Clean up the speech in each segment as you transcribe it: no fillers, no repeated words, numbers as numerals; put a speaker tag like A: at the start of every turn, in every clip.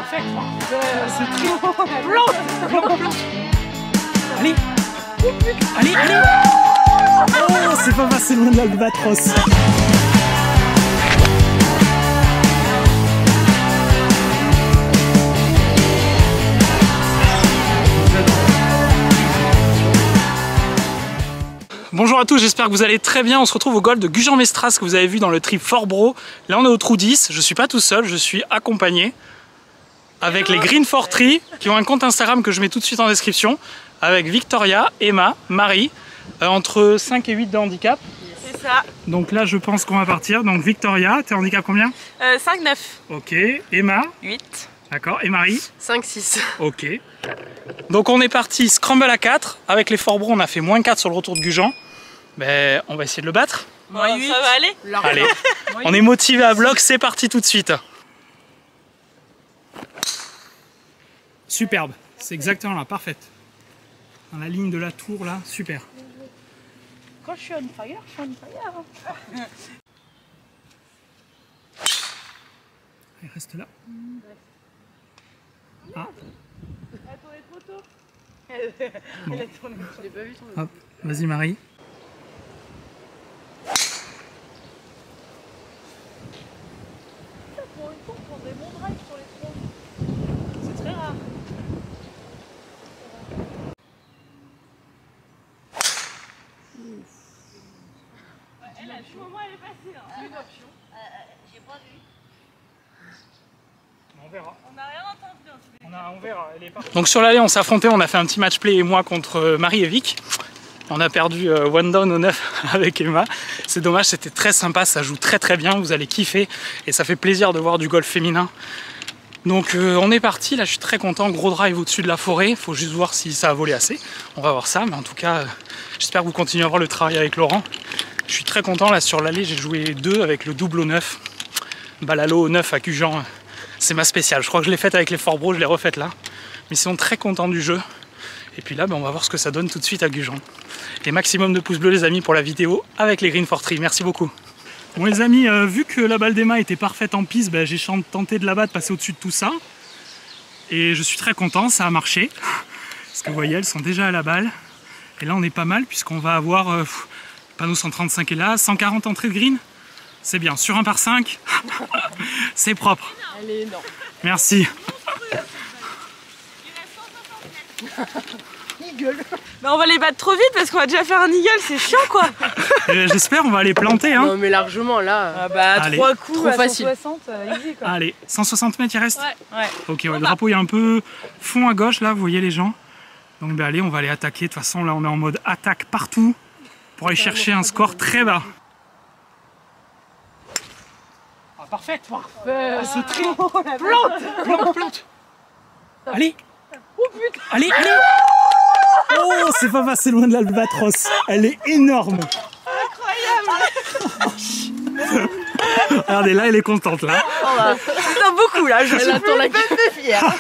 A: Parfait. C'est très plante. Allez. Allez, allez. Oh, c'est pas passé loin de l'albatros. Bonjour à tous, j'espère que vous allez très bien. On se retrouve au golfe de Gujan-Mestras que vous avez vu dans le trip Fort Bro. Là on est au trou 10, je suis pas tout seul, je suis accompagné avec les Green for Tree qui ont un compte Instagram que je mets tout de suite en description, avec Victoria, Emma, Marie, entre 5 et 8 de handicap.
B: C'est ça.
A: Donc là je pense qu'on va partir. Donc Victoria, t'es handicap combien?
B: 5-9.
A: Ok, Emma?
B: 8.
A: D'accord, et Marie?
B: 5-6.
A: Ok. Donc on est parti scramble à 4. Avec les Fort Bro on a fait -4 sur le retour de Gujan. Ben, on va essayer de le battre.
B: Ça va aller.
A: Allez, on est motivé à bloc, c'est parti tout de suite. Superbe, c'est exactement là, parfaite. Dans la ligne de la tour là, super.
B: Quand je suis on fire, je suis on fire.
A: Allez, reste là. Ah.
B: Elle a tourné trop tôt.
A: Bon.
B: Elle a tourné. Je l'ai pas vu tomber.
A: Hop, vas-y Marie.
B: Pour une fois, on prendrait mon drive sur les troncs. C'est très rare. Elle, à tout moment, elle est passée. C'est une option. J'ai pas vu.
A: On verra.
B: On n'a rien entendu.
A: On verra, elle est partie. Donc sur l'allée on s'est affronté, on a fait un petit match play et moi contre Marie et Vic. On a perdu one down au 9 avec Emma. C'est dommage, c'était très sympa, ça joue très bien, vous allez kiffer. Et ça fait plaisir de voir du golf féminin. Donc on est parti, là je suis très content, gros drive au-dessus de la forêt. Il faut juste voir si ça a volé assez. On va voir ça, mais en tout cas, j'espère que vous continuez à voir le travail avec Laurent. Je suis très content, là sur l'allée j'ai joué 2 avec le double au 9. Balalo au 9 à Gujan, c'est ma spéciale. Je crois que je l'ai faite avec les Fort Bro, je l'ai refaite là. Mais sinon très content du jeu. Et puis là, on va voir ce que ça donne tout de suite à Gujan. Et maximum de pouces bleus les amis pour la vidéo avec les Green for Tree. Merci beaucoup. Bon les amis, vu que la balle d'Emma était parfaite en piste, j'ai tenté de la battre, passer au-dessus de tout ça. Et je suis très content, ça a marché. Parce que vous voyez, elles sont déjà à la balle. Et là on est pas mal puisqu'on va avoir, le panneau 135 est là, 140 entrées de green. C'est bien, sur un par 5, c'est propre.
B: Elle est énorme.
A: Merci.
B: Eagle. Bah on va les battre trop vite parce qu'on va déjà faire un eagle, c'est chiant quoi.
A: J'espère on va les planter. Hein.
B: Non mais largement là. Ah bah
A: allez.
B: 3 coups,
C: trop facile.
B: 160, easy quoi.
A: Allez, 160 mètres il reste.
B: Ouais.
A: Ok, ouais, le drapeau est un peu fond à gauche là, vous voyez les gens. Donc allez, on va aller attaquer. De toute façon là on est en mode attaque partout pour aller chercher un score très bas. Ah, parfait.
B: Parfait.
A: Ce tri. Plante. Allez.
B: Oh putain.
A: Allez. Oh, c'est pas passé loin de l'albatros. Elle est énorme.
B: Incroyable.
A: Regardez là, elle est contente là.
B: C'est beaucoup là, je suis attend la fière.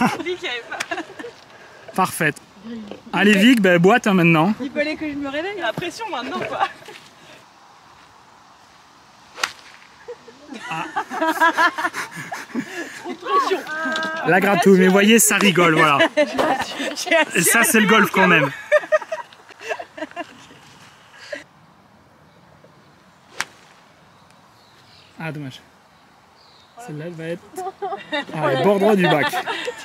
A: Parfaite. Allez Vic, boîte hein, maintenant.
B: Il fallait que je me réveille. La pression maintenant quoi.
A: Ah.
B: Trop de pression.
A: La gratouille, mais vous voyez, ça rigole, voilà. Et ça, c'est le golf qu'on aime. Ah, dommage. Celle-là, elle va être... Ah, elle bord droit du bac.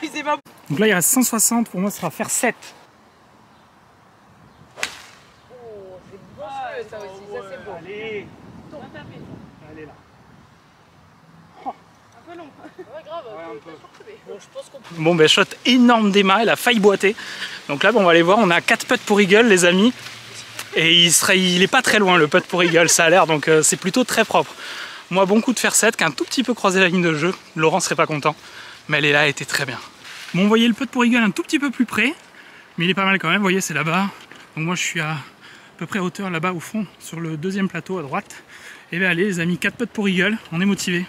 B: Tu sais pas.
A: Donc là, il reste 160. Pour moi, ça va faire 7.
B: Oh, c'est monstrueux ça aussi, ça c'est beau.
A: Allez.
B: On va taper.
A: Allez là.
B: Un peu long. Ouais, grave.
A: Ouais, un peu.
B: Bon, je pense qu'on peut.
A: Bon, shot énorme d'Emma, elle a failli boiter. Donc là, on va aller voir. On a 4 putts pour Eagle, les amis. Et il est pas très loin, le putt pour Eagle, ça a l'air. Donc c'est plutôt très propre. Moi, bon coup de faire 7, qu'un tout petit peu croisé la ligne de jeu. Laurent serait pas content. Mais elle est là, elle était très bien. Bon, vous voyez le putt pour Eagle un tout petit peu plus près. Mais il est pas mal quand même. Vous voyez, c'est là-bas. Donc moi, je suis à peu près à hauteur là-bas au fond, sur le deuxième plateau à droite. Et bien allez les amis, 4 putts pour Eagle, on est motivés.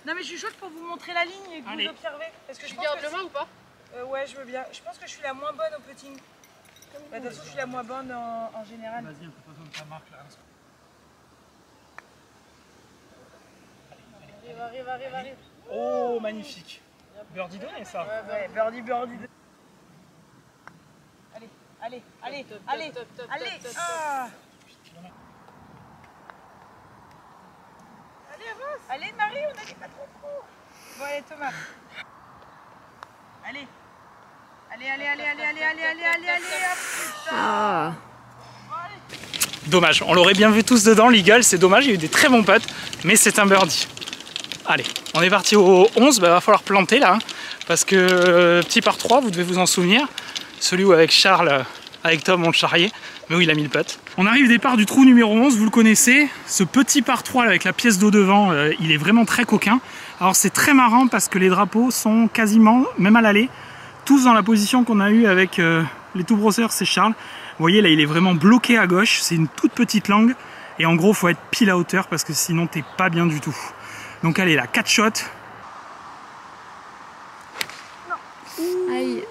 B: Non mais je suis chaude pour vous montrer la ligne et que
A: allez.
B: vous observez. Parce que je
C: Tu gardes le main ou pas?
B: Ouais, je veux bien. Je pense que je suis la moins bonne au putting. Bah, de toute façon, je suis la moins bonne en général.
A: Vas-y, on peut pas besoin de ta marque là.
B: Arrive.
A: Oh, magnifique. Birdie donné ça.
B: Ouais, birdie. Allez. Allez. Ah. Allez, avance. Allez, Marie, on n'allait pas trop. Bon, allez, Thomas. Allez. Allez, hop,
C: Ah.
A: Dommage, on l'aurait bien vu tous dedans, l'Eagle, c'est dommage, il y a eu des très bons putts, mais c'est un birdie. Allez, on est parti au 11, bah, va falloir planter là, hein, parce que petit par 3, vous devez vous en souvenir, celui où avec Charles, avec Tom on le charriait, mais où il a mis le putt. On arrive départ du trou numéro 11, vous le connaissez, ce petit par 3 là, avec la pièce d'eau devant, il est vraiment très coquin. Alors c'est très marrant parce que les drapeaux sont quasiment, même à l'aller, tous dans la position qu'on a eue avec les tout brosseurs, c'est Charles. Vous voyez là il est vraiment bloqué à gauche, c'est une toute petite langue et en gros il faut être pile à hauteur parce que sinon t'es pas bien du tout. Donc allez là, 4 shots.
C: Aïe,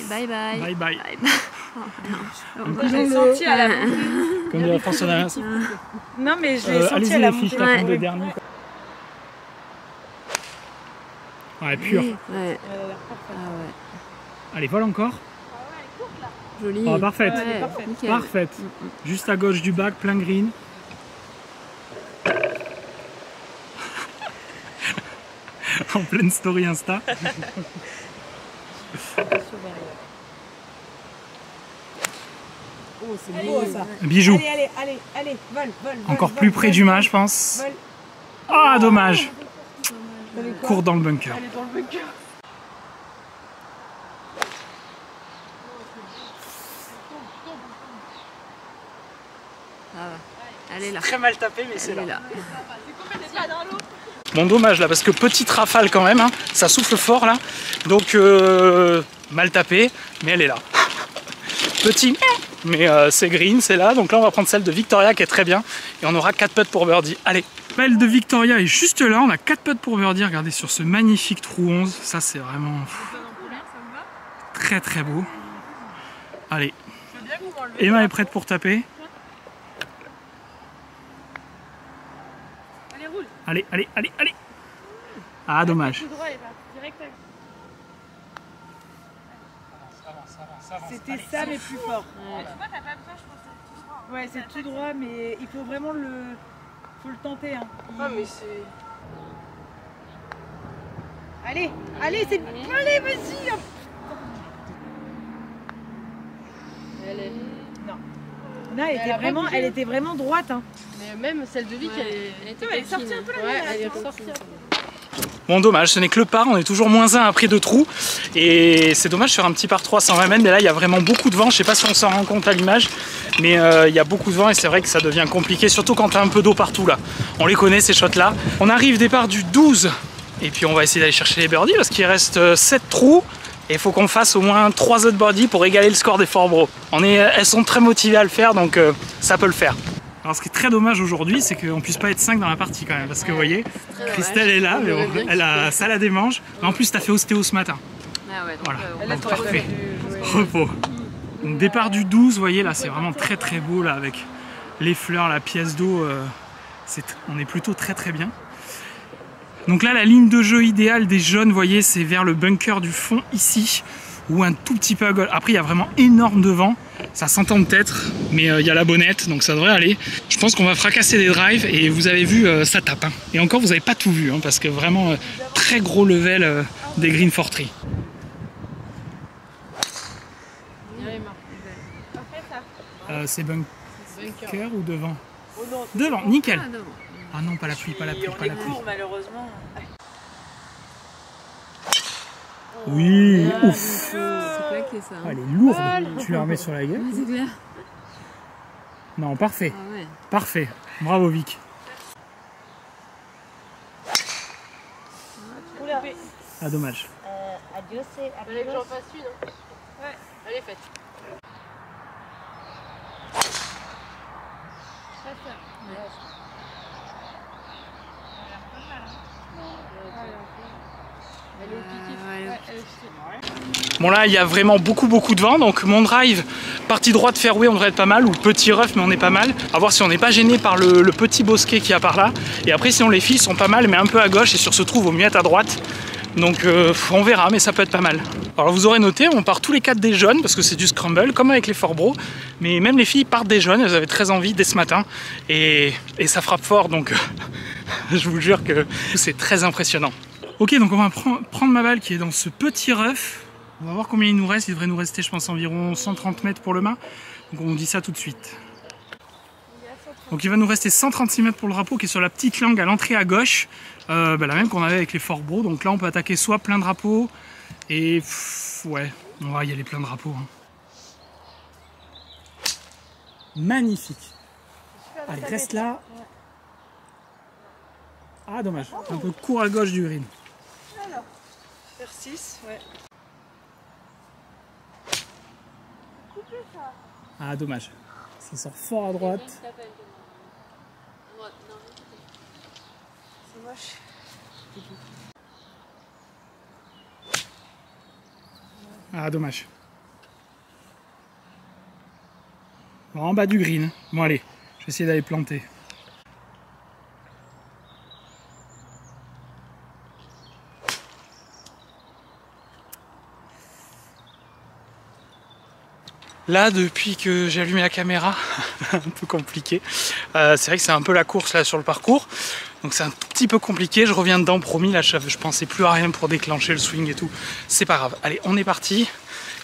C: bye.
A: Bye.
B: Je l'ai senti à la montée.
A: Comme dirait François Navas.
B: Non, mais je l'ai senti à la montée.
A: Allez-y les derniers. Ouais, pur.
C: Ouais.
A: Allez, vole encore.
C: Joli.
A: Oh, parfaite.
C: Ouais, nickel.
A: Parfaite. Juste à gauche du bac, plein green. En pleine story Insta.
B: Oh, c'est beau ça.
A: Un bijou.
B: Allez, vole.
A: Encore plus près du mât, je pense. Ah, dommage. Court dans le bunker.
B: Elle est dans le bunker.
C: Elle est là.
A: Très mal tapé, mais c'est
C: Elle est là.
A: Bon, dommage là, parce que petite rafale quand même, hein, ça souffle fort là, donc mal tapé, mais elle est là. Petit, mais c'est green, c'est là, donc là on va prendre celle de Victoria qui est très bien, et on aura 4 putts pour birdie. Allez, celle de Victoria est juste là, on a 4 putts pour birdie, regardez sur ce magnifique trou 11, ça c'est vraiment très très beau. Allez, Emma est prête pour taper. Allez. Ah, dommage.
B: C'était ça, mais plus fort. Ouais, c'est tout droit, mais il faut vraiment le tenter. Hein. Mais c'est... Allez, vas-y. Non, elle était vraiment droite. Hein.
D: Mais même celle de Vic, elle était
B: sortie un peu la
D: ouais, elle est ressortie un peu.
A: Bon, dommage, ce n'est que le par, on est toujours -1 après 2 trous. Et c'est dommage sur un petit par 3 120 mètres, mais là il y a vraiment beaucoup de vent. Je sais pas si on s'en rend compte à l'image, mais il y a beaucoup de vent et c'est vrai que ça devient compliqué, surtout quand tu as un peu d'eau partout là. On les connaît ces shots là. On arrive départ du 12 et puis on va essayer d'aller chercher les birdies parce qu'il reste 7 trous. Et il faut qu'on fasse au moins 3 autres birdies pour égaler le score des Forbro. Elles sont très motivées à le faire, donc ça peut le faire. Alors ce qui est très dommage aujourd'hui, c'est qu'on puisse pas être 5 dans la partie quand même, parce que vous voyez, Christelle est là, mais bon, ça la démange. Mais en plus, tu as fait ostéo ce matin.
C: Ah ouais, donc
A: voilà, donc, parfait. Repos. Donc départ du 12, vous voyez là, c'est vraiment très très beau là, avec les fleurs, la pièce d'eau, on est plutôt très très bien. Donc là, la ligne de jeu idéale des jeunes, vous voyez, c'est vers le bunker du fond ici, ou un tout petit peu à gauche. Après, il y a vraiment énorme de vent. Ça s'entend peut-être, mais il y a la bonnette, donc ça devrait aller. Je pense qu'on va fracasser des drives et vous avez vu, ça tape. Hein. Et encore, vous n'avez pas tout vu, hein, parce que vraiment, très gros level des Green for Tree. C'est bunker ou devant? Devant, nickel. Ah non, pas la pluie, pas la pluie.
B: Court, malheureusement.
A: Oui, ouf.
C: c'est claqué ça.
A: Ah, elle est lourde. Tu la remets sur la gueule.
C: Ouais, c'est clair.
A: Non, parfait.
C: Ah ouais.
A: Parfait. Bravo Vic. Ah, dommage.
D: Fallait que j'en fasse une. Hein. Ouais, elle est faite.
A: Bon là il y a vraiment beaucoup de vent, donc mon drive partie droite fairway on devrait être pas mal, ou petit rough mais on est pas mal, à voir si on n'est pas gêné par le petit bosquet qu'il y a par là, et après sinon les filles sont pas mal mais un peu à gauche et sur ce trou vaut mieux être à droite, Donc on verra, mais ça peut être pas mal. Alors vous aurez noté, on part tous les 4 des jaunes parce que c'est du scramble, comme avec les Forbro. Mais même les filles partent des jaunes, elles avaient très envie dès ce matin. Et ça frappe fort, donc je vous jure que c'est très impressionnant. Ok, donc on va prendre ma balle qui est dans ce petit rough. On va voir combien il nous reste. Il devrait nous rester, je pense, environ 130 mètres pour le mât. Donc on dit ça tout de suite. Donc il va nous rester 136 mètres pour le drapeau qui est sur la petite langue à l'entrée à gauche. La même qu'on avait avec les Forbro. Donc là on peut attaquer soit plein drapeau et ouais, on va y aller plein drapeau. Hein. Magnifique. Allez, reste là. Ah dommage, un peu court à gauche du green.
B: Alors, faire 6, ouais. Coupé ça.
A: Ah dommage, ça sort fort à droite.
B: C'est moche.
A: Ah dommage. En bas du green. Bon allez, je vais essayer d'aller planter. Là, depuis que j'ai allumé la caméra, un peu compliqué. C'est vrai que c'est un peu la course là sur le parcours. Donc c'est un petit peu compliqué. Je reviens dedans, promis. Là, je pensais plus à rien pour déclencher le swing et tout. C'est pas grave. Allez, on est parti.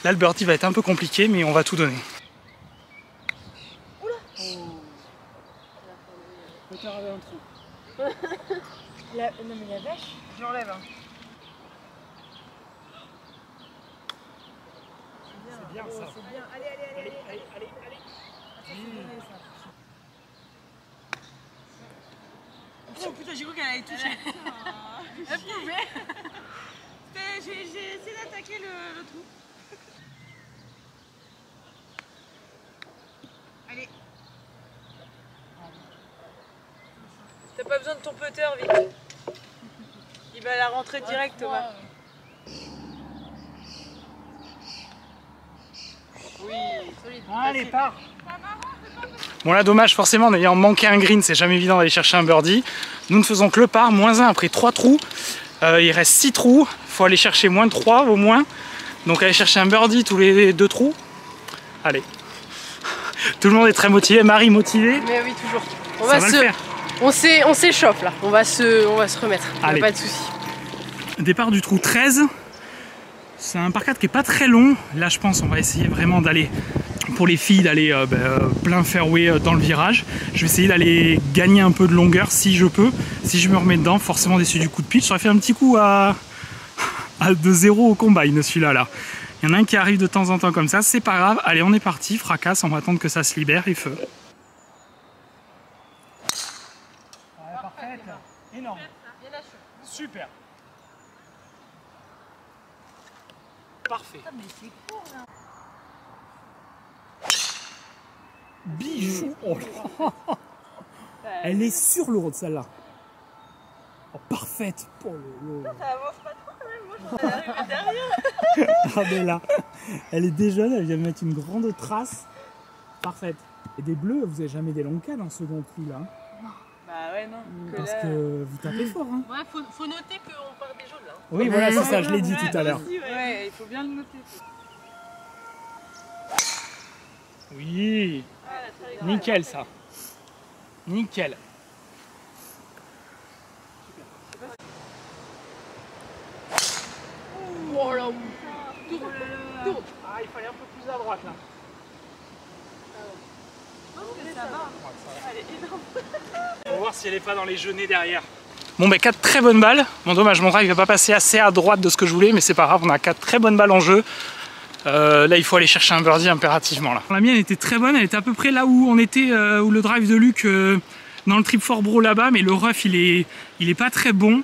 A: Là, le birdie va être un peu compliqué, mais on va tout donner.
B: Oula. Non mais la bêche, je l'enlève. Hein.
A: C'est bien ça.
B: C'est bien. Allez. Oh putain, j'ai cru qu'elle allait toucher. Elle pouvait. J'ai essayé d'attaquer le trou. Allez. T'as pas besoin de ton putter, Vic. Il va la rentrer direct, Thomas. Oui, solide.
A: Allez, pars. Bon là, dommage, forcément, en ayant manqué un green, c'est jamais évident d'aller chercher un birdie. Nous ne faisons que le par, -1 après 3 trous. Il reste 6 trous, il faut aller chercher -3 au moins. Donc aller chercher un birdie tous les 2 trous. Allez. Tout le monde est très motivé, Marie motivée.
E: Mais oui, toujours.
A: Ça va le faire.
E: On s'échauffe là, on va se remettre,
A: Allez.
E: pas de soucis.
A: Départ du trou 13. C'est un par 4 qui est pas très long. Là, je pense on va essayer vraiment d'aller, pour les filles, d'aller plein fairway dans le virage. Je vais essayer d'aller gagner un peu de longueur si je peux. Si je me remets dedans, forcément déçu du coup de pitch. J'aurais fait un petit coup de 0 au combine celui-là. Là. Il y en a un qui arrive de temps en temps comme ça, c'est pas grave. Allez, on est parti, fracasse, on va attendre que ça se libère et feu. Parfait, énorme. Super. Parfait. Bijou. Oh là. Elle est sur le road celle-là. Oh, parfaite. Oh,
B: ça avance pas trop quand même, moi je suis arrivée derrière.
A: Ah mais là, elle est déjà jeune, elle vient de mettre une grande trace. Parfaite. Et des bleus, vous n'avez jamais des longs cannes en second coup là.
B: Bah ouais non.
A: Parce que vous tapez fort. Hein.
E: Ouais, faut noter qu'on part des jaunes là.
A: Oui voilà, c'est ça, je l'ai dit tout à l'heure.
B: Ouais, il faut bien le noter.
A: Oui. Nickel ça. Nickel.
E: Oh là,
A: Ah, il fallait un peu plus à droite là.
B: Ça va. Elle est énorme.
A: On va voir si elle n'est pas dans les genêts derrière. Bon, 4 très bonnes balles. Bon, dommage, mon drive ne va pas passer assez à droite de ce que je voulais, mais c'est pas grave, on a 4 très bonnes balles en jeu. Là, il faut aller chercher un birdie impérativement. Là. La mienne était très bonne, elle était à peu près là où on était, où le drive de Luc dans le trip Forbro là-bas, mais le rough il est pas très bon.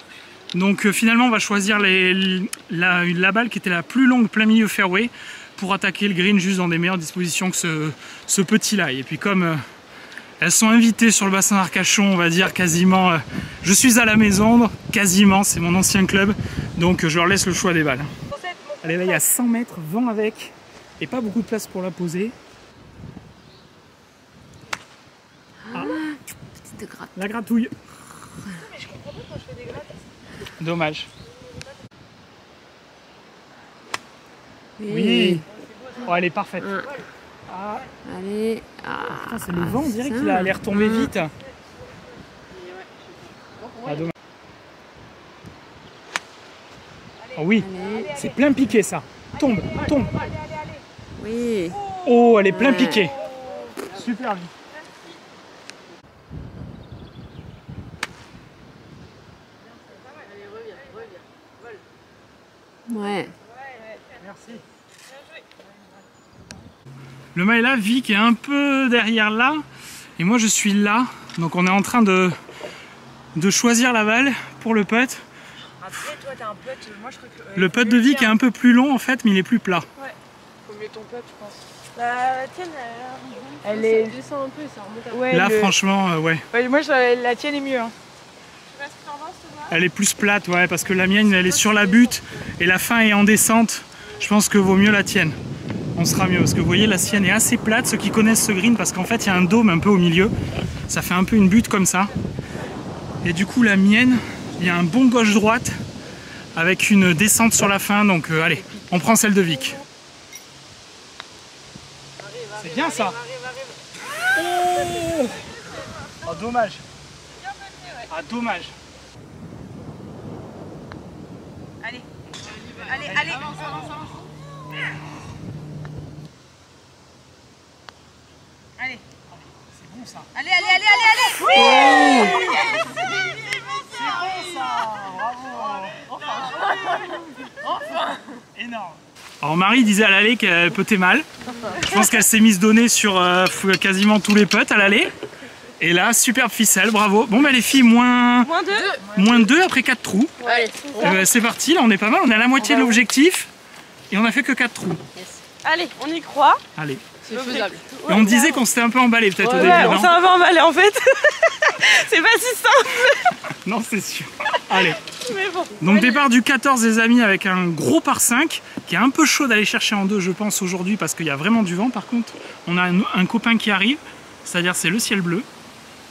A: Donc finalement, on va choisir la balle qui était la plus longue plein milieu fairway pour attaquer le green juste dans des meilleures dispositions que ce petit-là. Et puis comme elles sont invitées sur le bassin d'Arcachon, on va dire quasiment, je suis à la maison, quasiment, c'est mon ancien club, donc je leur laisse le choix des balles. Allez, là il y a 100 mètres, vent avec, et pas beaucoup de place pour la poser. Ah.
C: Petite gratte.
A: La gratouille.
B: Mais je comprends pas quand je fais des grattes.
A: Dommage. Oui. Oh, elle est parfaite.
C: Ah. Allez. Ah,
A: c'est le vent, on dirait qu'il a l'air tomber vite. Ah, dommage. Oh oui, c'est plein piqué ça. Tombe.
C: Oui.
A: Oh, elle est plein piqué. Super vite.
C: Ouais.
A: Merci. Le mât est là, Vic est un peu derrière là, et moi je suis là. Donc on est en train de choisir la balle pour le putt.
B: Après, toi, t'as un putt. Moi, je crois que.
A: Le putt de Vic est un peu plus long en fait, mais il est plus plat.
B: Ouais. Faut mieux ton putt, je pense. La tienne,
E: Elle descend un peu, ça remonte à
B: ouais,
A: Là, franchement, ouais.
B: Moi, la tienne est mieux. Hein.
A: Elle est plus plate, ouais, parce que la mienne, elle est sur la butte et la fin est en descente. Je pense que vaut mieux la tienne. On sera mieux, parce que vous voyez, la sienne est assez plate, ceux qui connaissent ce green, parce qu'en fait, il y a un dôme un peu au milieu. Ça fait un peu une butte comme ça. Et du coup, la mienne, il y a un bon gauche-droite avec une descente sur la fin. Donc, allez, on prend celle de Vic. C'est bien ça. Oh, dommage. Ah, dommage.
B: Allez. Avance. Allez.
A: C'est bon ça.
B: Allez. Oui.
A: C'est bon ça. Bravo. Enfin. Énorme. Alors Marie disait à l'aller qu'elle puttait mal. Je pense qu'elle s'est mise donner sur quasiment tous les putts à l'aller. Et là, superbe ficelle, bravo. Bon bah les filles, moins 2 après 4 trous.
E: Allez,
A: C'est parti, là on est pas mal, on est à la moitié de l'objectif. Et on a fait que 4 trous.
B: Allez, on y croit.
A: Allez.
E: c'est faisable.
A: Et on disait qu'on s'était un peu emballé peut-être au début,
B: Ouais, on
A: non?
B: s'est un peu emballé en fait. C'est pas si simple.
A: Non, c'est sûr. Allez.
B: Mais bon.
A: Donc départ du 14 les amis avec un gros par 5 qui est un peu chaud d'aller chercher en 2 je pense aujourd'hui parce qu'il y a vraiment du vent. Par contre on a un copain qui arrive, c'est-à-dire c'est le ciel bleu.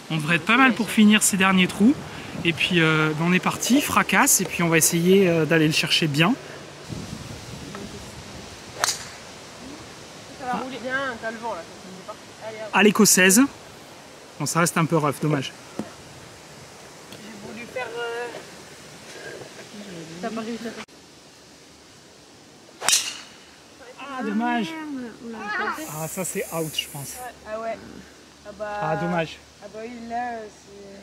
A: On devrait être pas mal pour finir ces derniers trous. Et puis on est parti, fracasse et puis on va essayer d'aller le chercher bien.
E: Ça va rouler bien, t'as le vent là.
A: À l'écossaise. Bon ça reste un peu rough, dommage.
B: J'ai voulu faire.
E: T'as pas réussi à faire.
A: Ah dommage. Ah ça c'est out je pense.
B: Ah ouais.
A: Ah dommage.
B: Ah bah oui, là, c'est...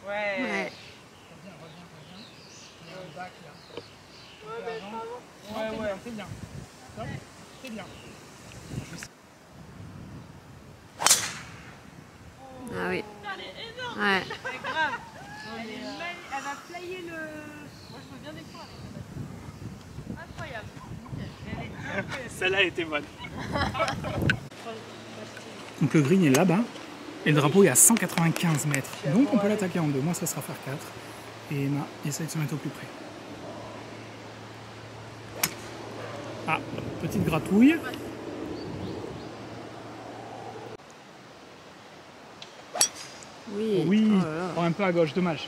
B: Ouais.
A: Ouais, c'est bien. C'est bien.
C: Ah oui. Ouais.
B: C'est grave. Elle va flyer le... Moi, je veux bien des fois. Incroyable.
A: Celle-là était bonne. Donc le green est là-bas et le drapeau est à 195 mètres. Donc on peut l'attaquer en 2. Moi ça sera faire 4. Et Emma essaie de se mettre au plus près. Ah, petite gratouille.
C: Oui.
A: Oui,
C: Oh là là.
A: oh, un peu à gauche, dommage.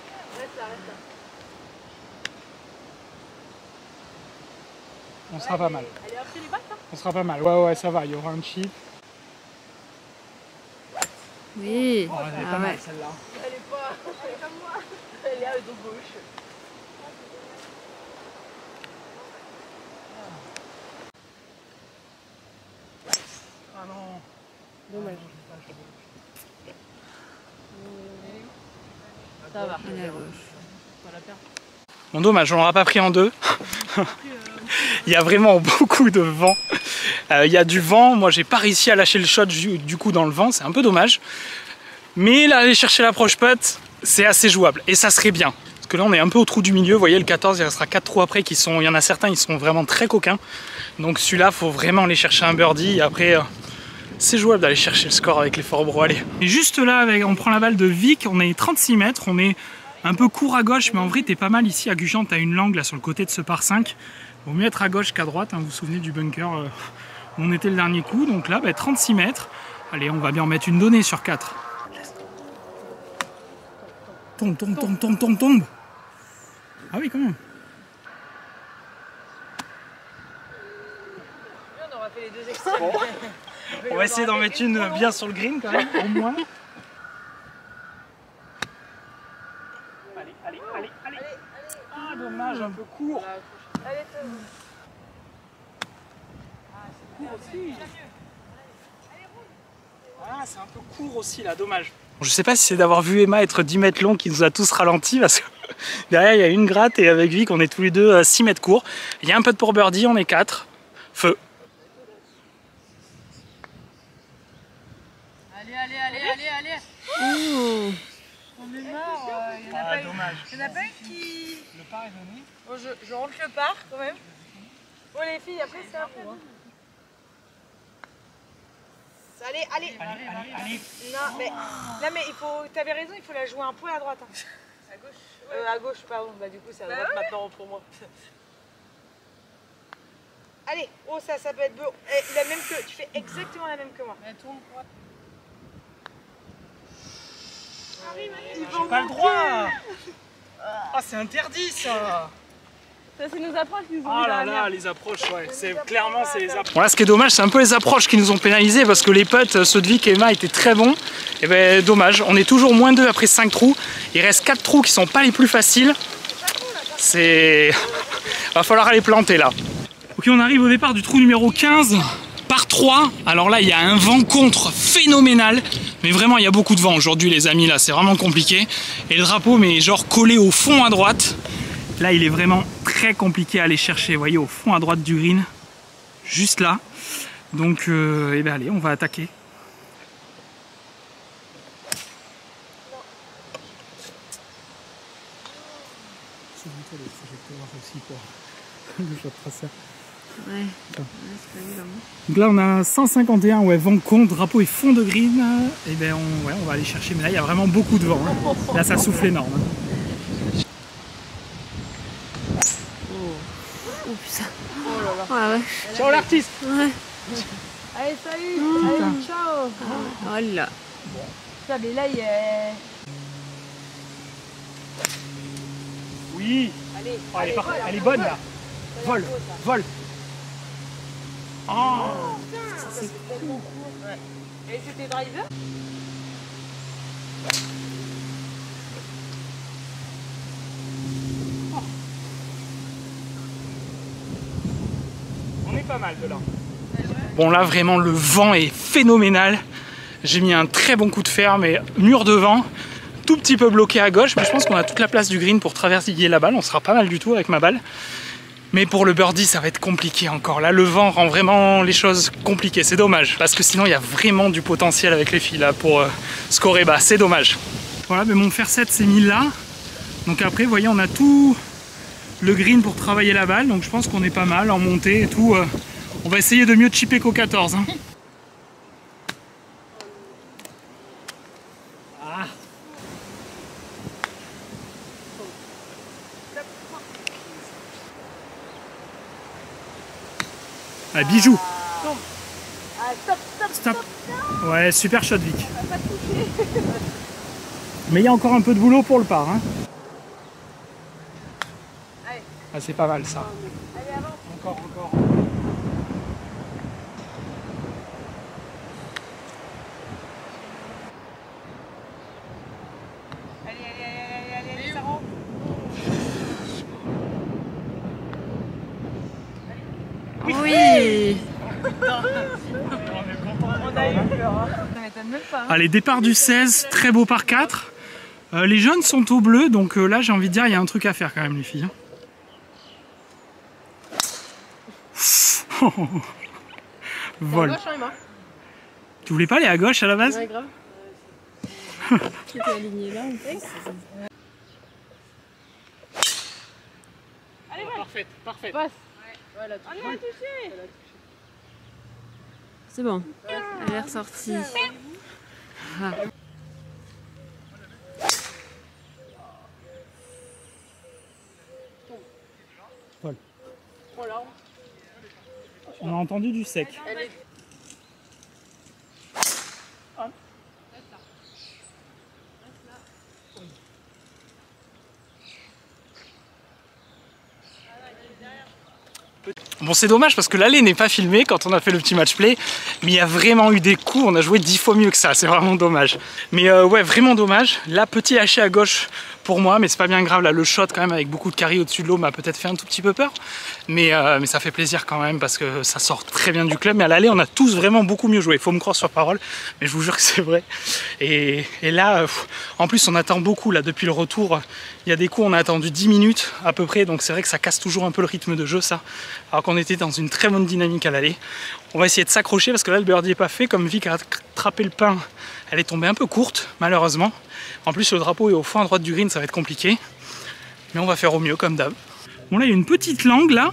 A: On sera pas mal.
B: Elle est après les bacs, hein?
A: On sera pas mal. Ouais, ça va. Il y aura un chip.
C: Oui.
A: Oh, elle est
C: Ah
A: pas mal
C: ouais.
A: celle-là.
B: Elle est pas... Elle est comme moi. Elle est à dos gauche.
A: Ah non.
E: Dommage. Ça va.
C: Elle est à gauche.
E: Pas la perdre.
A: Bon, dommage, on l'aura pas pris en 2. Il y a vraiment beaucoup de vent. Il y a du vent. Moi, j'ai pas réussi à lâcher le shot du coup dans le vent. C'est un peu dommage. Mais là, aller chercher l'approche putt, c'est assez jouable. Et ça serait bien. Parce que là, on est un peu au trou du milieu. Vous voyez, le 14, il restera 4 trous après. Il y en a certains, ils sont vraiment très coquins. Donc celui-là, il faut vraiment aller chercher un birdie. Et après, c'est jouable d'aller chercher le score avec les Fort Bro. Allez. Et juste là, on prend la balle de Vic. On est 36 mètres. On est un peu court à gauche. Mais en vrai, t'es pas mal ici à Gujan. T'as une langue là sur le côté de ce par 5. Vaut mieux être à gauche qu'à droite. Hein. Vous vous souvenez du bunker où on était le dernier coup. Donc là, 36 mètres. Allez, on va bien en mettre une donnée sur 4. Tombe. Ah oui, quand même. Bon. On va essayer d'en mettre une bien sur le green quand même, au moins. Allez. Ah, dommage, un peu court.
B: Allez, toi.
A: Ah, c'est un peu court aussi là, dommage. Je sais pas si c'est d'avoir vu Emma être 10 mètres long qui nous a tous ralenti parce que derrière il y a une gratte et avec Vic on est tous les deux à 6 mètres courts. Il y a un peu de pour birdie, on est 4. Feu.
B: Allez.
C: Ouh.
B: On est mort. Il y en a pas
A: dommage.
B: Il y en a pas une qui...
A: Le par est donné.
B: Bon, je rentre le par quand même. Bon les filles, après c'est un peu... Allez. Non mais il faut... T'avais raison, il faut la jouer un peu à droite. Hein. À gauche. À gauche, pardon. Bah du coup c'est à droite maintenant pour moi. Allez, oh ça peut être beau. La même que... Tu fais exactement la même que moi. Mais tourne quoi.
A: J'ai pas le droit. Ah, c'est interdit ça.
B: Ça c'est nos approches qui nous ont
A: Ah
B: mis dans
A: là
B: la
A: là,
B: merde.
A: les approches, ouais. C'est clairement c'est les approches. Voilà, ce qui est dommage, c'est un peu les approches qui nous ont pénalisés parce que les putts, ceux de Vic et Emma étaient très bons. Et ben dommage, on est toujours moins 2 après 5 trous. Il reste 4 trous qui sont pas les plus faciles. C'est... Va falloir aller planter là. Ok, on arrive au départ du trou numéro 15 par 3. Alors là, il y a un vent contre phénoménal. Mais vraiment, il y a beaucoup de vent aujourd'hui, les amis. Là, c'est vraiment compliqué. Et le drapeau, mais genre collé au fond à droite. Là, il est vraiment très compliqué à aller chercher. Vous voyez, au fond à droite du green. Juste là. Donc, eh bien, allez, on va attaquer.
C: Ouais. C'est pas évident.
A: Donc là on a 151, ouais, vent contre, drapeau et fond de green. Et ben on va aller chercher, mais là il y a vraiment beaucoup de vent. Hein. Là ça souffle énorme. Hein.
C: Oh putain. Oh la vache.
A: Ciao l'artiste.
C: Ouais.
B: Allez, salut. Allez, ciao.
C: Oh là.
B: Putain, mais là il est...
A: Oui.
B: Allez,
A: Oh, elle est bonne là. Vol. Oh.
B: c'est tellement court. Ouais. Et c'était driver?
A: On est pas mal de là. Bon là vraiment le vent est phénoménal. J'ai mis un très bon coup de fer, mais mur de vent. Tout petit peu bloqué à gauche, mais je pense qu'on a toute la place du green pour traverser la balle. On sera pas mal du tout avec ma balle. Mais pour le birdie, ça va être compliqué encore. Là, le vent rend vraiment les choses compliquées. C'est dommage, parce que sinon, il y a vraiment du potentiel avec les filles là pour scorer bas. C'est dommage. Voilà, mais mon fer 7 s'est mis là. Donc après, vous voyez, on a tout le green pour travailler la balle. Donc je pense qu'on est pas mal en montée et tout. On va essayer de mieux chipper qu'au 14. Hein. Ah. Ah, bijou. Stop. Ouais, super shot Vic. Mais il y a encore un peu de boulot pour le par. Hein. Ah, c'est pas mal ça. Encore.
B: Allez, ça rentre.
C: Oui.
B: On a eu peur. Hein. Ça m'étonne même pas. Hein.
A: Allez, départ du 16, très beau par 4. Les jeunes sont au bleu, donc là j'ai envie de dire il y a un truc à faire quand même les filles. Vol. Tu voulais pas aller à gauche à la base?
E: Ouais, grave. Qui était aligné là en fait.
B: Allez,
A: Parfait.
E: Passe.
B: Allez, on a touché.
C: C'est bon. Elle est ressortie. Ah.
A: Vol. On a entendu du sec. Bon, c'est dommage parce que l'allée n'est pas filmée quand on a fait le petit match play, mais il y a vraiment eu des coups, on a joué 10 fois mieux que ça, c'est vraiment dommage. Mais ouais, vraiment dommage. Là, petit haché à gauche pour moi, mais c'est pas bien grave. Là, le shot quand même avec beaucoup de carry au-dessus de l'eau m'a peut-être fait un tout petit peu peur, mais ça fait plaisir quand même parce que ça sort très bien du club. Mais à l'allée, on a tous vraiment beaucoup mieux joué. Il faut me croire sur parole, mais je vous jure que c'est vrai. Et là, en plus, on attend beaucoup là depuis le retour. Il y a des coups, on a attendu 10 minutes à peu près, donc c'est vrai que ça casse toujours un peu le rythme de jeu, ça. Alors qu'on était dans une très bonne dynamique à l'aller. On va essayer de s'accrocher parce que là, le birdie n'est pas fait. Comme Vic a attrapé le pain, elle est tombée un peu courte, malheureusement. En plus, le drapeau est au fond à droite du green, ça va être compliqué. Mais on va faire au mieux, comme d'hab. Bon, là, il y a une petite langue, là.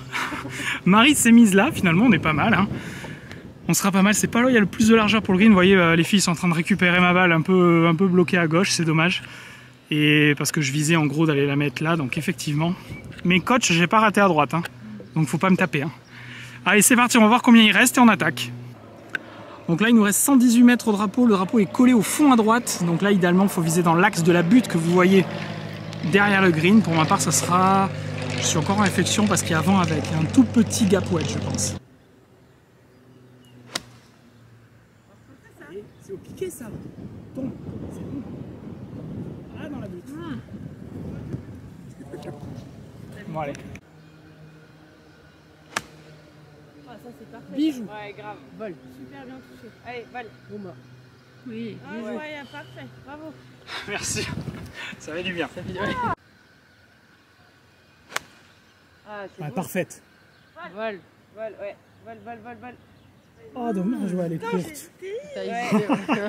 A: Marie s'est mise là, finalement, on est pas mal. Hein. On sera pas mal, c'est pas là où il y a le plus de largeur pour le green. Vous voyez, les filles sont en train de récupérer ma balle un peu bloquée à gauche, c'est dommage. Et parce que je visais en gros d'aller la mettre là, donc effectivement. Mais coach, j'ai pas raté à droite, hein. Donc faut pas me taper. Hein. Allez, c'est parti, on va voir combien il reste et on attaque. Donc là, il nous reste 118 mètres au drapeau. Le drapeau est collé au fond à droite. Donc là, idéalement, il faut viser dans l'axe de la butte que vous voyez derrière le green. Pour ma part, ça sera... Je suis encore en réflexion parce qu'il y a vent avec un tout petit gap wedge, je pense. C'est au piqué, ça. Tombe. C'est bon. Ah, dans la butte. Bon, allez.
E: Ah, ça c'est parfait.
B: Bijou. Ouais, grave.
E: Vol.
B: Super bien touché. Allez, vol.
E: Bon bah. Oui.
B: Ah ouais, parfait. Bravo.
A: Merci. Ça fait du bien.
E: Ça fait du...
B: Ah, c'est
A: Ouais,
B: beau.
A: parfaite.
E: Vol.
B: Vol, ouais. Vol, vol, vol, vol.
A: Oh, dommage, ouais, elle est courte.
E: T'as
B: Ouais.
E: hésité.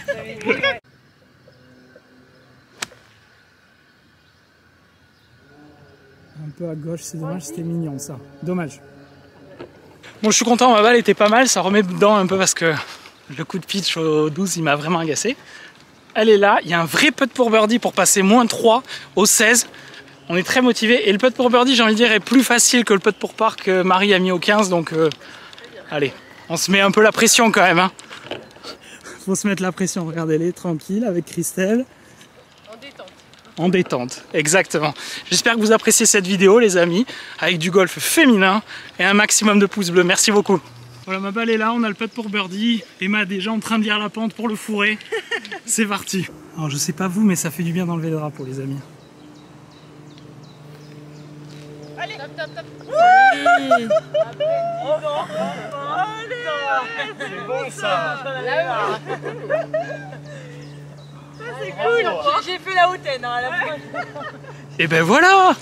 B: T'avais dit, ouais.
A: Un peu à gauche, c'est dommage, c'était mignon ça. Dommage. Bon, je suis content, ma balle était pas mal, ça remet dedans un peu parce que le coup de pitch au 12, il m'a vraiment agacé. Elle est là, il y a un vrai putt pour birdie pour passer -3 au 16. On est très motivé et le putt pour birdie, j'ai envie de dire, est plus facile que le putt pour par que Marie a mis au 15, donc allez, on se met un peu la pression quand même. Hein. Faut se mettre la pression, regardez-les, tranquille, avec Christelle. En détente, exactement. J'espère que vous appréciez cette vidéo, les amis, avec du golf féminin et un maximum de pouces bleus. Merci beaucoup. Voilà, ma balle est là, on a le putt pour birdie. Emma est déjà en train de lire la pente pour le fourrer. C'est parti. Alors, je sais pas vous, mais ça fait du bien d'enlever le drapeau, les amis.
B: Allez, top, top, top.
E: Oui.
A: C'est bon, ça.
B: C'est cool. J'ai fait la hautaine hein, à la fin.
A: Et ben voilà.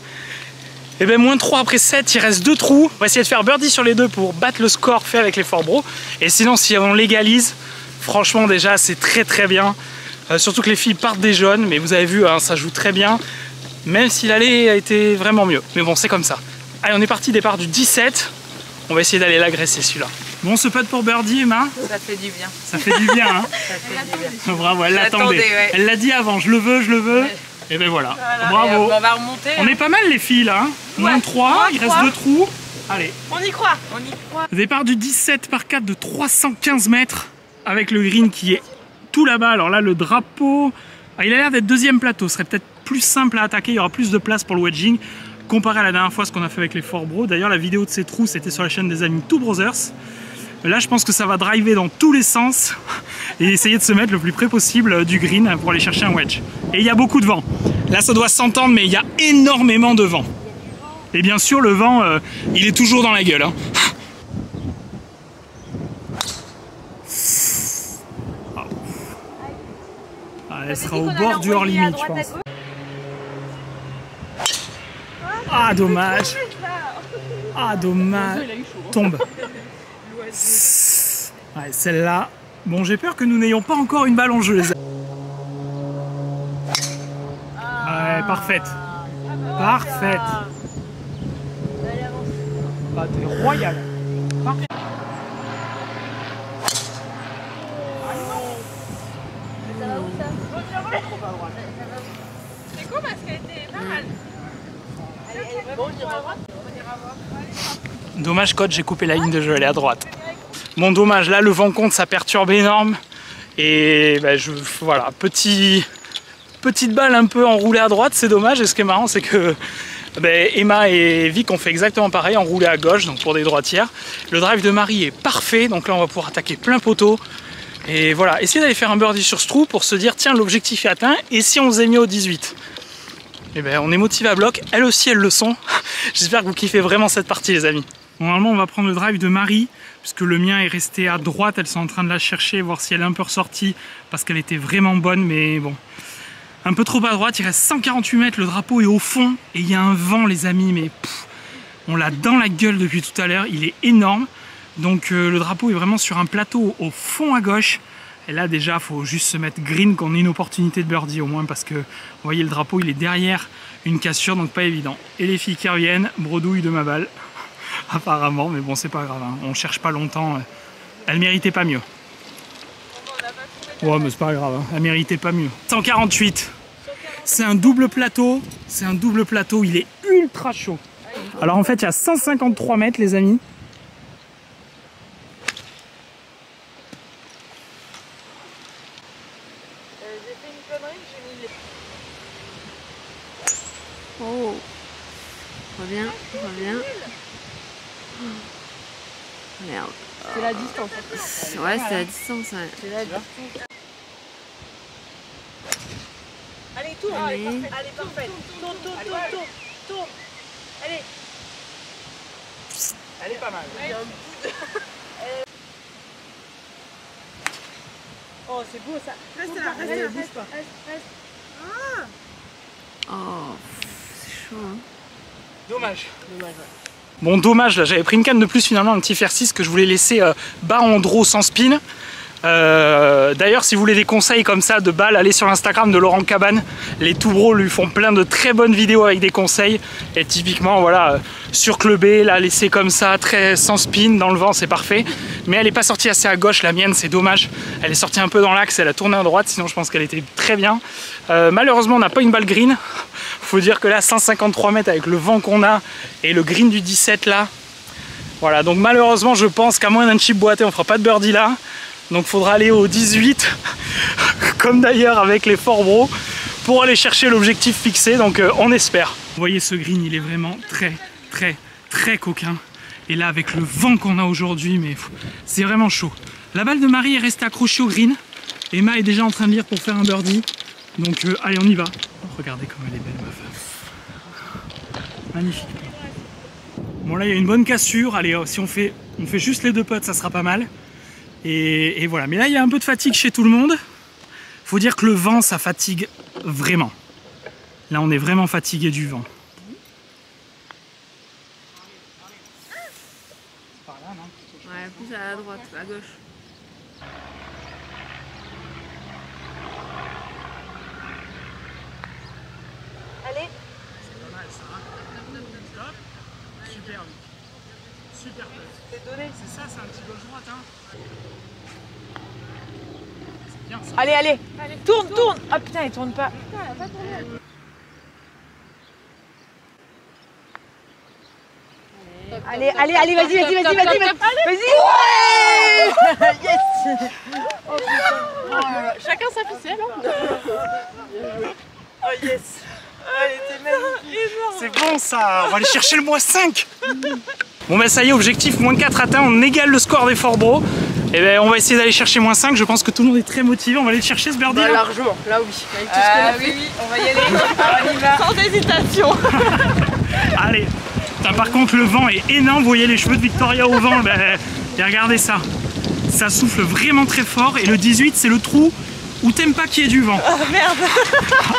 A: Et ben -3 après 7, il reste 2 trous. On va essayer de faire birdie sur les deux pour battre le score fait avec les Fort Bro. Et sinon, si on légalise, franchement déjà c'est très très bien. Surtout que les filles partent des jaunes, mais vous avez vu, hein, ça joue très bien. Même si l'allée a été vraiment mieux. Mais bon, c'est comme ça. Allez, on est parti, départ du 17. On va essayer d'aller l'agresser celui-là. Bon, ce putt pour birdie, Emma.
B: Ça fait du bien.
A: Ça fait du bien, hein.
B: Ça fait du bien.
A: Bravo, elle l'attendait.
B: Ouais.
A: Elle l'a dit avant, je le veux, je le veux. Ouais. Et ben voilà, bravo.
B: On va remonter.
A: On est pas mal les filles là. Hein.
B: Ouais.
A: -3, il reste 2 trous. Allez.
B: On y croit. On y croit.
A: Départ du 17 par 4 de 315 mètres avec le green qui est tout là-bas. Alors là, le drapeau, il a l'air d'être deuxième plateau. Ce serait peut-être plus simple à attaquer. Il y aura plus de place pour le wedging comparé à la dernière fois ce qu'on a fait avec les Fort Bro. D'ailleurs, la vidéo de ces trous, c'était sur la chaîne des amis Two Brothers. Là, je pense que ça va driver dans tous les sens et essayer de se mettre le plus près possible du green pour aller chercher un wedge. Et il y a beaucoup de vent. Là, ça doit s'entendre, mais il y a énormément de vent. Et bien sûr, le vent, il est toujours dans la gueule. Hein. Ah, elle sera au bord du hors-limite, je pense. Ah, dommage. Ah, dommage. Tombe. Ouais, celle-là. Bon, j'ai peur que nous n'ayons pas encore une balle en jeu, les amis. Ouais, parfaite. Parfaite. Ah, t'es royal. Parfait.
B: C'est cool parce qu'elle était pas mal. Bon, on ira voir.
A: Dommage, coach, j'ai coupé la ligne de jeu, elle est à droite. Bon, dommage, là le vent compte, ça perturbe énorme. Et ben, voilà, petite balle un peu enroulée à droite, c'est dommage. Et ce qui est marrant, c'est que Emma et Vic ont fait exactement pareil, enroulé à gauche, donc pour des droitières. Le drive de Marie est parfait, donc là on va pouvoir attaquer plein poteau. Et voilà, essayez d'aller faire un birdie sur ce trou pour se dire tiens, l'objectif est atteint, et si on faisait mieux au 18? Et on est motivé à bloc, elles aussi elles le sont. J'espère que vous kiffez vraiment cette partie les amis. Normalement on va prendre le drive de Marie, puisque le mien est resté à droite, elles sont en train de la chercher, voir si elle est un peu ressortie, parce qu'elle était vraiment bonne, mais bon. Un peu trop à droite, il reste 148 mètres, le drapeau est au fond, et il y a un vent les amis, mais on l'a dans la gueule depuis tout à l'heure, il est énorme. Donc le drapeau est vraiment sur un plateau au fond à gauche. Et là déjà, il faut juste se mettre green, qu'on ait une opportunité de birdie au moins, parce que vous voyez le drapeau, il est derrière une cassure, donc pas évident. Et les filles qui reviennent, bredouille de ma balle, apparemment, mais bon, c'est pas grave, hein. On cherche pas longtemps, elle méritait pas mieux. Ouais, mais c'est pas grave, hein. Elle méritait pas mieux. 148, c'est un double plateau, il est ultra chaud. Alors en fait, il y a 153 mètres les amis.
C: Oh, reviens. Oh. Merde.
E: C'est la distance.
C: Ouais, c'est la distance. Ouais.
E: C'est la distance.
B: Allez, tourne.
C: Allez.
B: Allez, parfait. Tourne. Allez.
A: Elle est pas mal.
B: Oh, c'est beau ça. Reste là, reste.
C: Oh, c'est chaud. Hein.
A: Dommage. Bon, dommage, là, j'avais pris une canne de plus finalement, un petit fer 6 que je voulais laisser bas en draw sans spin. D'ailleurs, si vous voulez des conseils comme ça de balles, allez sur l'Instagram de Laurent Cabane. Les tout bros lui font plein de très bonnes vidéos avec des conseils. Et typiquement, voilà, sur clubé, la laisser comme ça, très sans spin, dans le vent, c'est parfait. Mais elle n'est pas sortie assez à gauche, la mienne, c'est dommage. Elle est sortie un peu dans l'axe, elle a tourné à droite, sinon je pense qu'elle était très bien. Malheureusement, on n'a pas une balle green. Faut dire que là, 153 mètres avec le vent qu'on a et le green du 17 là. Voilà, donc malheureusement, je pense qu'à moins d'un chip boité, on fera pas de birdie là. Donc il faudra aller au 18, comme d'ailleurs avec les Fort Bro, pour aller chercher l'objectif fixé, donc on espère. Vous voyez ce green, il est vraiment très coquin. Et là avec le vent qu'on a aujourd'hui, mais c'est vraiment chaud. La balle de Marie est restée accrochée au green. Emma est déjà en train de lire pour faire un birdie. Donc allez, on y va. Oh, regardez comme elle est belle ma femme. Magnifique. Bon là il y a une bonne cassure. Allez, si on fait juste les deux putts, ça sera pas mal. Et voilà, mais là il y a un peu de fatigue chez tout le monde. Faut dire que le vent ça fatigue vraiment. Là on est vraiment fatigué du vent.
C: Ouais, plus à la droite, à gauche.
B: Allez.
A: C'est pas mal ça. Stop. Super. Super.
B: C'est donné.
A: C'est ça, c'est un petit gauche droite. Hein. C'est bien ça.
B: Allez. Tourne. Ah putain, il tourne pas. Putain, elle a pas tourné. Allez, vas-y. Vas-y. Ouais. Yes. Oh, putain. Chacun sa ficelle. Oh yes. Elle était magnifique.
A: C'est bon ça, on va aller chercher le moins 5. Bon ben ça y est, objectif moins 4 atteint, on égale le score des Fort Bro. Et ben on va essayer d'aller chercher moins 5, je pense que tout le monde est très motivé, on va aller le chercher ce birdie là.
E: Largement, là oui.
B: Oui, on va y aller. On y va. Sans hésitation.
A: Allez. Putain, par contre le vent est énorme, vous voyez les cheveux de Victoria au vent, ben, et regardez ça. Ça souffle vraiment très fort et le 18 c'est le trou où t'aimes pas qu'il y ait du vent.
B: Oh merde.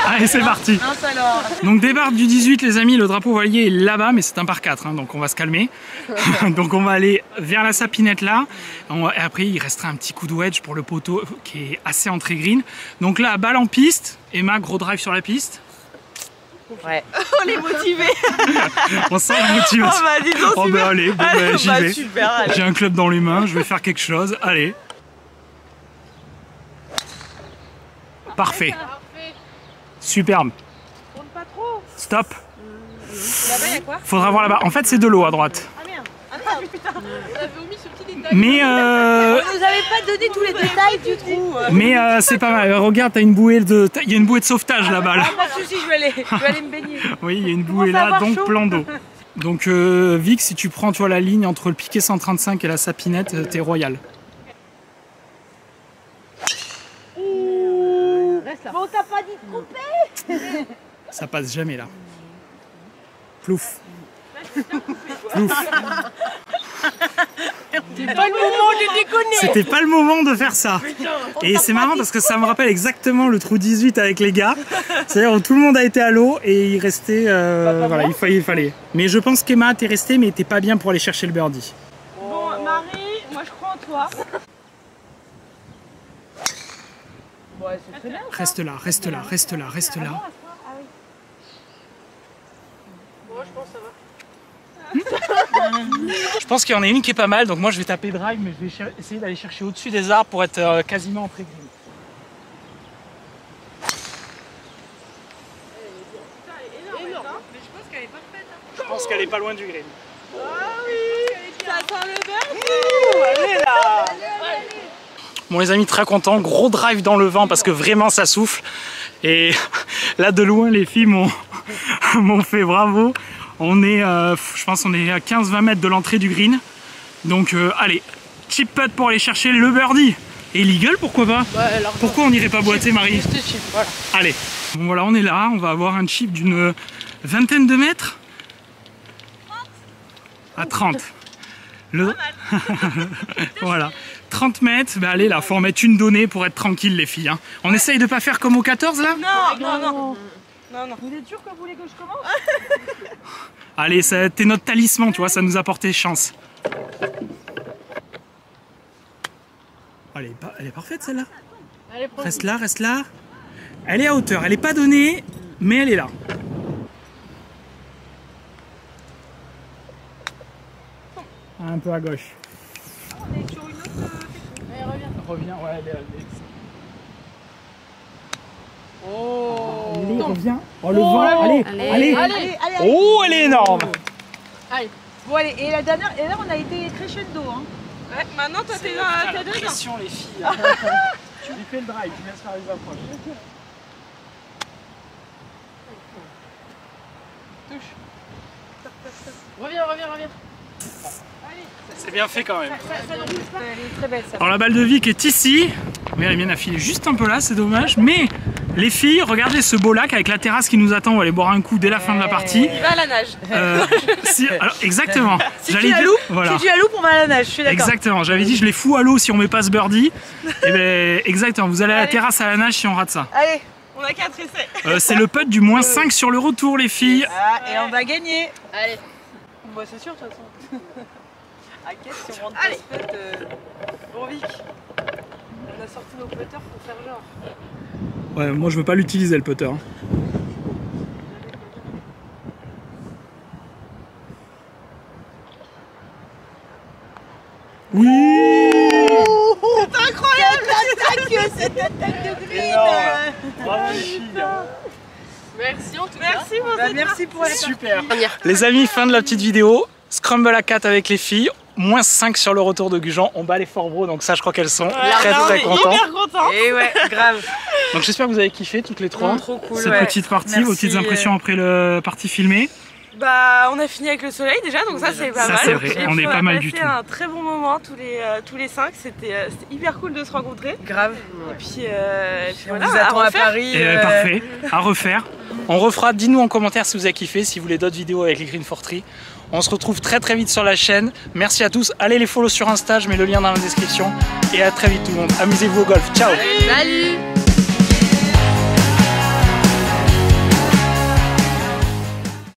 A: Allez c'est parti.
B: Mince alors.
A: Donc départ du 18 les amis, le drapeau voilier est là-bas mais c'est un par 4 hein, donc on va se calmer. Donc on va aller vers la sapinette là et après il restera un petit coup de wedge pour le poteau qui est assez entrée green. Donc là balle en piste, Emma gros drive sur la piste.
B: Ouais. On est motivé.
A: On sent la motivation.
B: Oh bah dis donc.
A: Oh bah allez, bon, bah, j'y vais.
B: Super, allez.
A: J'ai un club dans les mains, je vais faire quelque chose. Allez. Parfait. Superbe.
B: Tourne pas trop.
A: Stop.
B: Là-bas, il y a quoi?
A: Faudra voir là-bas. En fait, c'est de l'eau à droite.
B: Ah merde.
A: Mais
B: Vous avez pas donné tous les détails du trou.
A: mais c'est pas mal. Regarde, il y a une bouée de sauvetage là-bas. Là.
B: Pas de soucis, je vais aller me baigner.
A: Oui, il y a une bouée là,
B: avoir
A: donc
B: chaud.
A: plan d'eau. Donc Vic, si tu prends toi la ligne entre le piquet 135 et la sapinette, t'es royal.
B: Bon, t'as pas dit de couper.
A: Ça passe jamais là. Plouf. Plouf.
B: C'est pas le moment de déconner.
A: C'était pas le moment de faire ça. Et c'est marrant parce que ça me rappelle exactement le trou 18 avec les gars. C'est-à-dire où tout le monde a été à l'eau et il restait... voilà, il fallait. Mais je pense qu'Emma, t'es restée mais t'es pas bien pour aller chercher le birdie.
B: Bon, Marie, moi je crois en toi. Ouais, c'est très bien.
A: Reste là, reste là, reste là, reste là. Je pense qu'il y en a une qui est pas mal, donc moi je vais taper drive, mais je vais essayer d'aller chercher au-dessus des arbres pour être quasiment en pré-green. Je pense qu'elle est pas loin du green.
B: Ça sent le beurre.
A: Elle est là. Bon les amis, très content, gros drive dans le vent parce que vraiment ça souffle. Et là de loin les filles m'ont fait bravo. On est, je pense on est à 15-20 mètres de l'entrée du green. Donc allez, chip putt pour aller chercher le birdie. Et l'eagle, pourquoi pas? Pourquoi on n'irait pas boiter, Marie?
B: Voilà.
A: Allez, bon voilà, on est là, on va avoir un chip d'une vingtaine de mètres. À 30. Voilà, 30 mètres, bah allez là, faut en mettre une donnée pour être tranquille les filles. Hein. On essaye de pas faire comme au 14 là?
B: Non. Vous êtes sûr que vous voulez que je commence?
A: Allez, t'es notre talisman, tu vois, ça nous a porté chance. Elle est parfaite celle-là. Reste là, reste là. Elle est à hauteur, elle est pas donnée, mais elle est là. Un peu à gauche.
B: On est sur une autre.
A: Reviens, ouais,
B: Oh.
A: allez, reviens. Oh, le vent, allez. Oh, elle est énorme.
B: Allez. Bon, allez, et la dernière, et là on a été crescendo. Hein. Ouais, maintenant toi t'es dedans.
A: Pression les filles. Tu lui fais le drive, tu laisses faire les approches.
E: Reviens.
A: C'est bien fait quand même.
B: Elle est très belle ça.
A: Alors la balle de Vic est ici. Mais elle vient d'affiler juste un peu là, c'est dommage. Mais les filles, regardez ce beau lac avec la terrasse qui nous attend. On va aller boire un coup dès la fin de la partie.
B: Il va à la nage.
A: Alors, exactement.
B: Si tu la loupes, voilà. Si tu la loupes, on va à la nage, je suis d'accord.
A: Exactement, j'avais dit je les fous à l'eau si on met pas ce birdie. Et ben exactement, vous allez à la terrasse à la nage si on rate ça.
B: Allez, on a 4 essais.
A: C'est le putt du moins 5 sur le retour les filles.
B: Ah, et on va gagner.
E: Allez.
B: Bah c'est sûr de toute façon. À qu'est-ce si on rentre pas ce putt Bon Vic, on a sorti nos putters pour faire genre.
A: Ouais, moi je veux pas l'utiliser le putter. Oui.
B: C'est incroyable cette attaque de green.
A: Bravo les filles.
E: Merci en tout cas.
B: Merci pour cette merci pour la
A: Super. Les amis, fin de la petite vidéo. Scramble à 4 avec les filles. Moins 5 sur le retour de Gujan. On bat les Fort-Bro, donc ça je crois qu'elles sont très contentes.
B: Hyper contentes. Et ouais, grave.
A: Donc j'espère que vous avez kiffé toutes les trois.
B: Trop cool,
A: cette petite partie, vos petites impressions après le partie filmée.
B: Bah on a fini avec le soleil déjà, donc ça c'est pas mal.
A: C'est vrai, on est pas mal du tout.
B: On a passé un très bon moment tous les 5, c'était hyper cool de se rencontrer. Grave. Et puis voilà, on vous attend à Paris.
A: Parfait, à refaire. On refera, dis-nous en commentaire si vous avez kiffé, si vous voulez d'autres vidéos avec les Green Fortree. On se retrouve très vite sur la chaîne. Merci à tous, allez les follow sur Insta, je mets le lien dans la description. Et à très vite tout le monde, amusez-vous au golf, ciao.
E: Salut.